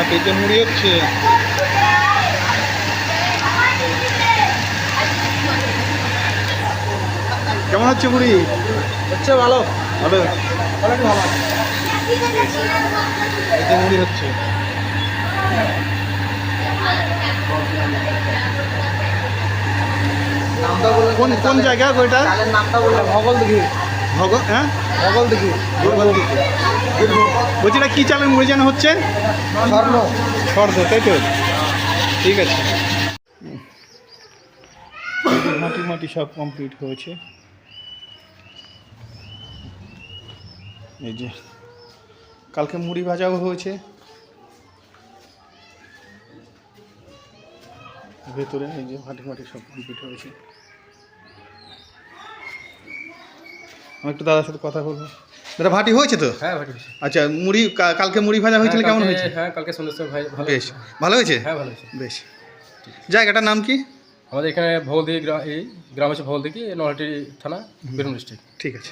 ভাটিতে মুড়ি হচ্ছে। কেমন হচ্ছে মুড়ি? হচ্ছে ভালো ভালো। ভালো একটু ভালো আছে। এই যে মুড়ি হচ্ছে। নামটা বললে কোন কোন জায়গা ওইটা? চালের নামটা বললে ভগল দিঘি। হ্যাঁ ভগল দিঘি বলছি এটা কী চালের মুড়ি যেন হচ্ছে? স্বর্ণ। স্বর্ণ, তাই তো? ঠিক আছে। মাটি মাটি সব কমপ্লিট হয়েছে। এই যে কালকে মুড়ি ভাজাও হয়েছে ভেতরে। এই যে মাটি মাটি সব কমপ্লিট হয়েছে। আমি একটু দাদার সাথে কথা বলবো। দাদা ভাটি হয়েছে তো? হ্যাঁ ভাটি হয়েছে। আচ্ছা মুড়ি কালকে মুড়ি ভাজা হয়েছিল, কেমন হয়েছে? হ্যাঁ কালকে সন্ধ্যের সময় ভালো বেশ ভালো হয়েছে। হ্যাঁ ভালো হয়েছে। বেশ। জায়গাটার নাম কি? আমাদের এখানে ভগলদিঘি এই গ্রাম হচ্ছে ভগলদিঘি, নলহাটি থানা, বীরভূম ডিস্ট্রিক্ট। ঠিক আছে।